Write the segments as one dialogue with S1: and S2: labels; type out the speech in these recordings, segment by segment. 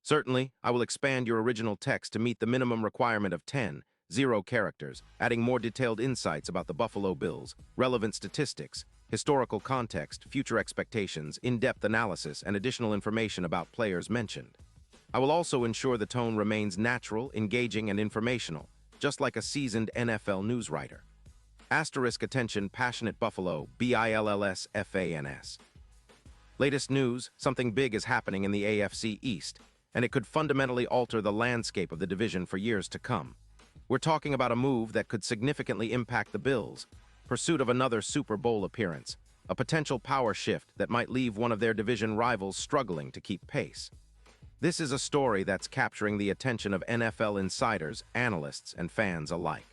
S1: Certainly, I will expand your original text to meet the minimum requirement of 0 characters, adding more detailed insights about the Buffalo Bills, relevant statistics, historical context, future expectations, in-depth analysis, and additional information about players mentioned. I will also ensure the tone remains natural, engaging, and informational, just like a seasoned NFL news writer. Asterisk attention, passionate Buffalo, BILLSFANS. Latest news, something big is happening in the AFC East, and it could fundamentally alter the landscape of the division for years to come. We're talking about a move that could significantly impact the Bills, pursuit of another Super Bowl appearance, a potential power shift that might leave one of their division rivals struggling to keep pace. This is a story that's capturing the attention of NFL insiders, analysts, and fans alike.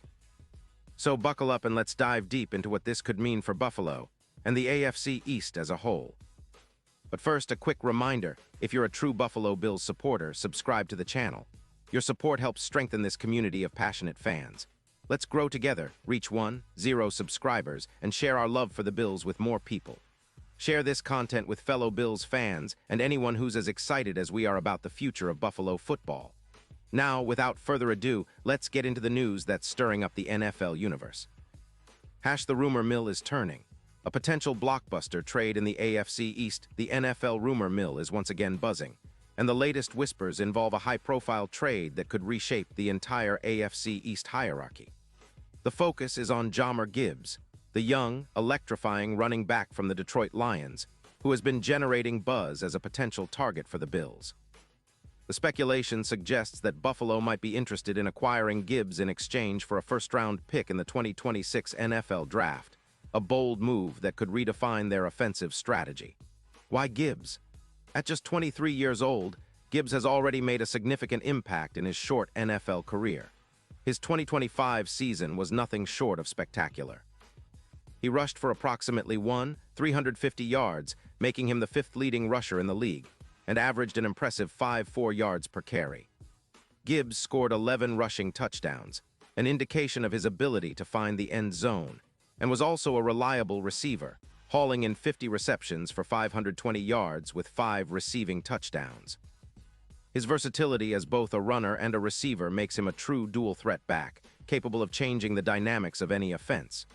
S1: So buckle up and let's dive deep into what this could mean for Buffalo and the AFC East as a whole. But first, a quick reminder, if you're a true Buffalo Bills supporter, subscribe to the channel. Your support helps strengthen this community of passionate fans. Let's grow together, reach 1,000 subscribers, and share our love for the Bills with more people. Share this content with fellow Bills fans and anyone who's as excited as we are about the future of Buffalo football. Now, without further ado, let's get into the news that's stirring up the NFL universe. The rumor mill is turning. A potential blockbuster trade in the AFC East, the NFL rumor mill is once again buzzing, and the latest whispers involve a high-profile trade that could reshape the entire AFC East hierarchy. The focus is on Jahmyr Gibbs, the young, electrifying running back from the Detroit Lions, who has been generating buzz as a potential target for the Bills. The speculation suggests that Buffalo might be interested in acquiring Gibbs in exchange for a first-round pick in the 2026 NFL Draft, a bold move that could redefine their offensive strategy. Why Gibbs? At just 23 years old, Gibbs has already made a significant impact in his short NFL career. His 2025 season was nothing short of spectacular. He rushed for approximately 350 yards, making him the fifth leading rusher in the league, and averaged an impressive 5.4 yards per carry. Gibbs scored 11 rushing touchdowns, an indication of his ability to find the end zone, and was also a reliable receiver, hauling in 50 receptions for 520 yards with 5 receiving touchdowns. His versatility as both a runner and a receiver makes him a true dual-threat back, capable of changing the dynamics of any offense.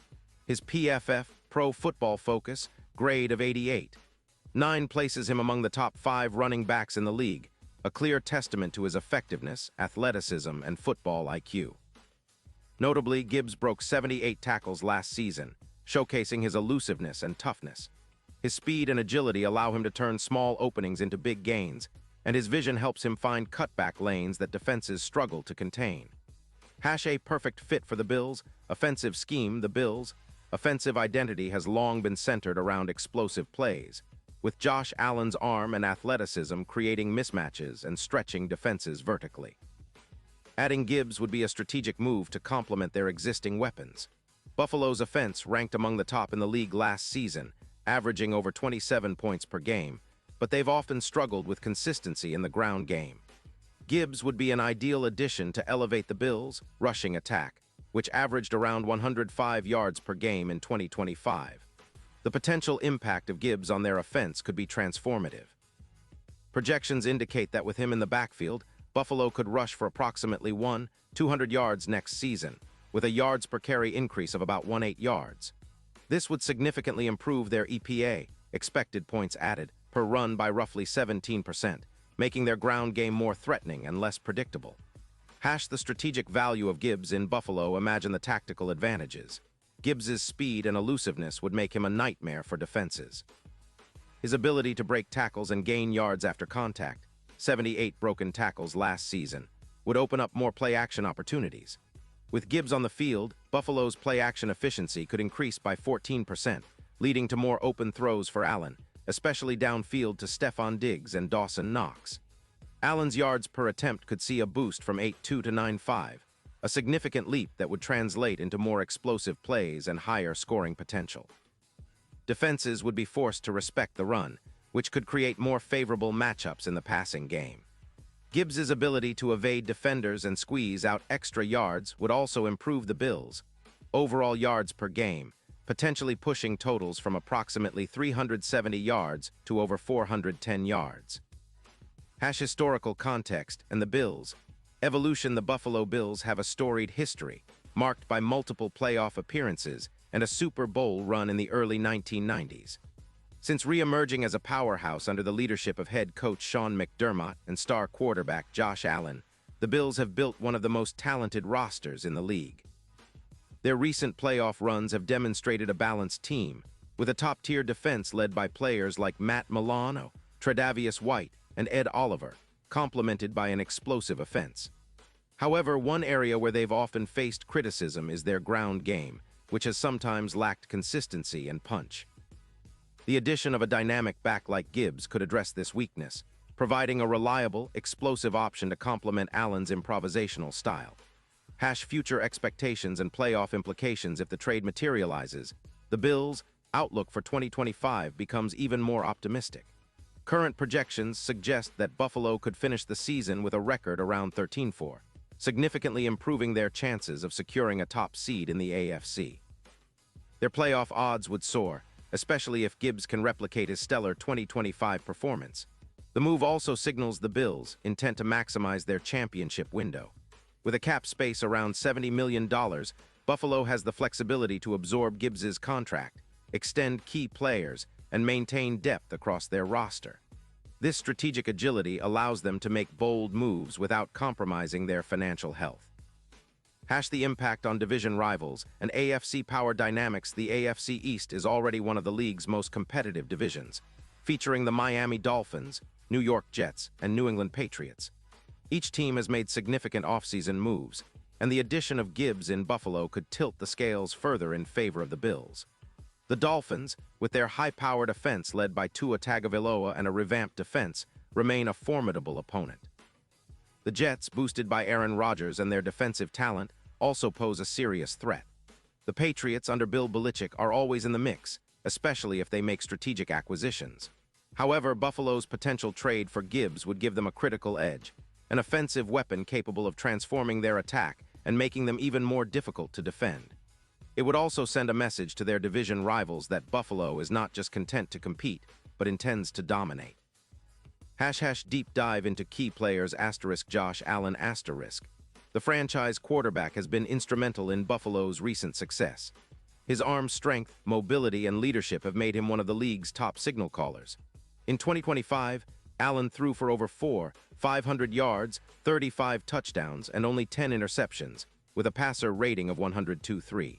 S1: His PFF, Pro Football Focus, grade of 88.9 places him among the top 5 running backs in the league, a clear testament to his effectiveness, athleticism, and football IQ. Notably, Gibbs broke 78 tackles last season, showcasing his elusiveness and toughness. His speed and agility allow him to turn small openings into big gains, and his vision helps him find cutback lanes that defenses struggle to contain. A perfect fit for the Bills, offensive scheme. The Bills' offensive identity has long been centered around explosive plays, with Josh Allen's arm and athleticism creating mismatches and stretching defenses vertically. Adding Gibbs would be a strategic move to complement their existing weapons. Buffalo's offense ranked among the top in the league last season, averaging over 27 points per game, but they've often struggled with consistency in the ground game. Gibbs would be an ideal addition to elevate the Bills' rushing attack, which averaged around 105 yards per game in 2025. The potential impact of Gibbs on their offense could be transformative. Projections indicate that with him in the backfield, Buffalo could rush for approximately 200 yards next season, with a yards per carry increase of about 18 yards. This would significantly improve their EPA, expected points added, per run by roughly 17%, making their ground game more threatening and less predictable. The strategic value of Gibbs in Buffalo. Imagine the tactical advantages. Gibbs's speed and elusiveness would make him a nightmare for defenses. His ability to break tackles and gain yards after contact, 78 broken tackles last season, would open up more play-action opportunities. With Gibbs on the field, Buffalo's play-action efficiency could increase by 14%, leading to more open throws for Allen, especially downfield to Stephon Diggs and Dawson Knox. Allen's yards per attempt could see a boost from 8.2 to 9.5, a significant leap that would translate into more explosive plays and higher scoring potential. Defenses would be forced to respect the run, which could create more favorable matchups in the passing game. Gibbs's ability to evade defenders and squeeze out extra yards would also improve the Bills' overall yards per game, potentially pushing totals from approximately 370 yards to over 410 yards. Historical context and the Bills. Evolution. The Buffalo Bills have a storied history, marked by multiple playoff appearances and a Super Bowl run in the early 1990s. Since re-emerging as a powerhouse under the leadership of head coach Sean McDermott and star quarterback Josh Allen, the Bills have built one of the most talented rosters in the league. Their recent playoff runs have demonstrated a balanced team, with a top-tier defense led by players like Matt Milano, Tre'Davious White, and Ed Oliver, complemented by an explosive offense. However, one area where they've often faced criticism is their ground game, which has sometimes lacked consistency and punch. The addition of a dynamic back like Gibbs could address this weakness, providing a reliable, explosive option to complement Allen's improvisational style. Future expectations and playoff implications. If the trade materializes, the Bills' outlook for 2025 becomes even more optimistic. Current projections suggest that Buffalo could finish the season with a record around 13-4, significantly improving their chances of securing a top seed in the AFC. Their playoff odds would soar, especially if Gibbs can replicate his stellar 2025 performance. The move also signals the Bills' intent to maximize their championship window. With a cap space around $70 million, Buffalo has the flexibility to absorb Gibbs's contract, extend key players, and maintain depth across their roster. This strategic agility allows them to make bold moves without compromising their financial health. The impact on division rivals and AFC power dynamics. The AFC East is already one of the league's most competitive divisions, featuring the Miami Dolphins, New York Jets, and New England Patriots. Each team has made significant offseason moves, and the addition of Gibbs in Buffalo could tilt the scales further in favor of the Bills. The Dolphins, with their high-powered offense led by Tua Tagovailoa and a revamped defense, remain a formidable opponent. The Jets, boosted by Aaron Rodgers and their defensive talent, also pose a serious threat. The Patriots, under Bill Belichick, are always in the mix, especially if they make strategic acquisitions. However, Buffalo's potential trade for Gibbs would give them a critical edge, an offensive weapon capable of transforming their attack and making them even more difficult to defend. It would also send a message to their division rivals that Buffalo is not just content to compete, but intends to dominate. Deep dive into key players. Josh Allen. The franchise quarterback has been instrumental in Buffalo's recent success. His arm strength, mobility, and leadership have made him one of the league's top signal callers. In 2025, Allen threw for over 500 yards, 35 touchdowns, and only 10 interceptions, with a passer rating of 102.3.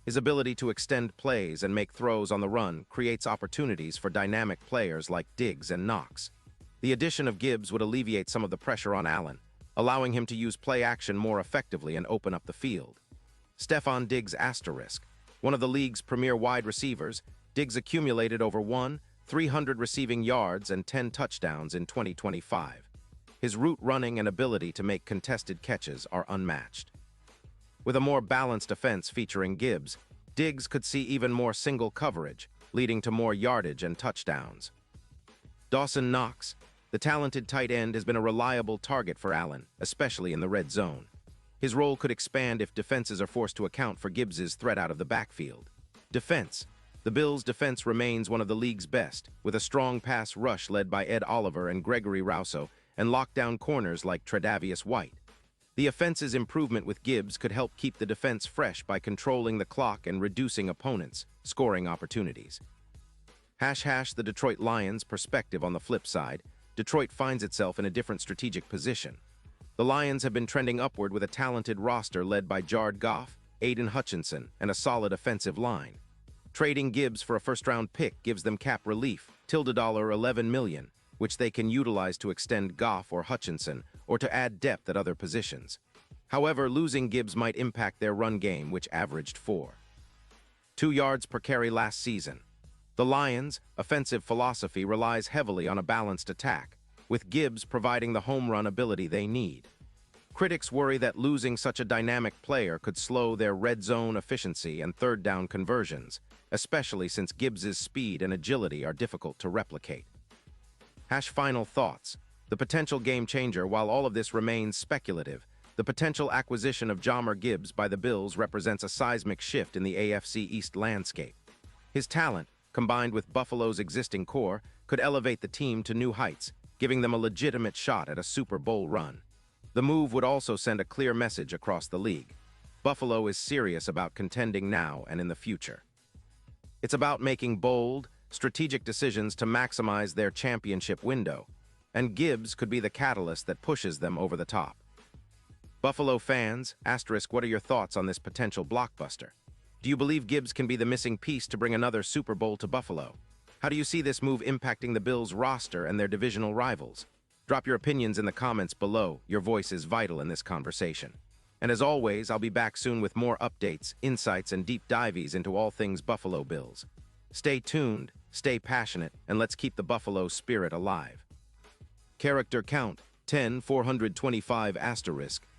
S1: His ability to extend plays and make throws on the run creates opportunities for dynamic players like Diggs and Knox. The addition of Gibbs would alleviate some of the pressure on Allen, allowing him to use play action more effectively and open up the field. Stefon Diggs. One of the league's premier wide receivers, Diggs accumulated over 300 receiving yards and 10 touchdowns in 2025. His route running and ability to make contested catches are unmatched. With a more balanced offense featuring Gibbs, Diggs could see even more single coverage, leading to more yardage and touchdowns. Dawson Knox. The talented tight end has been a reliable target for Allen, especially in the red zone. His role could expand if defenses are forced to account for Gibbs's threat out of the backfield. Defense. The Bills' defense remains one of the league's best, with a strong pass rush led by Ed Oliver and Gregory Rousseau, and lockdown corners like Tre'Davious White. The offense's improvement with Gibbs could help keep the defense fresh by controlling the clock and reducing opponents' scoring opportunities. The Detroit Lions. Perspective. On the flip side, Detroit finds itself in a different strategic position. The Lions have been trending upward with a talented roster led by Jared Goff, Aiden Hutchinson, and a solid offensive line. Trading Gibbs for a first-round pick gives them cap relief, $11 million, which they can utilize to extend Goff or Hutchinson or to add depth at other positions. However, losing Gibbs might impact their run game, which averaged 4.2 yards per carry last season. The Lions' offensive philosophy relies heavily on a balanced attack, with Gibbs providing the home run ability they need. Critics worry that losing such a dynamic player could slow their red zone efficiency and third down conversions, especially since Gibbs's speed and agility are difficult to replicate. Final thoughts. The potential game changer. While all of this remains speculative, the potential acquisition of Jahmyr Gibbs by the Bills represents a seismic shift in the AFC East landscape. His talent, combined with Buffalo's existing core, could elevate the team to new heights, giving them a legitimate shot at a Super Bowl run. The move would also send a clear message across the league. Buffalo is serious about contending now and in the future. It's about making bold, strategic decisions to maximize their championship window, and Gibbs could be the catalyst that pushes them over the top. Buffalo fans, what are your thoughts on this potential blockbuster? Do you believe Gibbs can be the missing piece to bring another Super Bowl to Buffalo? How do you see this move impacting the Bills' roster and their divisional rivals? Drop your opinions in the comments below. Your voice is vital in this conversation. And as always, I'll be back soon with more updates, insights, and deep dives into all things Buffalo Bills. Stay tuned, stay passionate, and let's keep the Buffalo spirit alive. Character count, 10,425 *.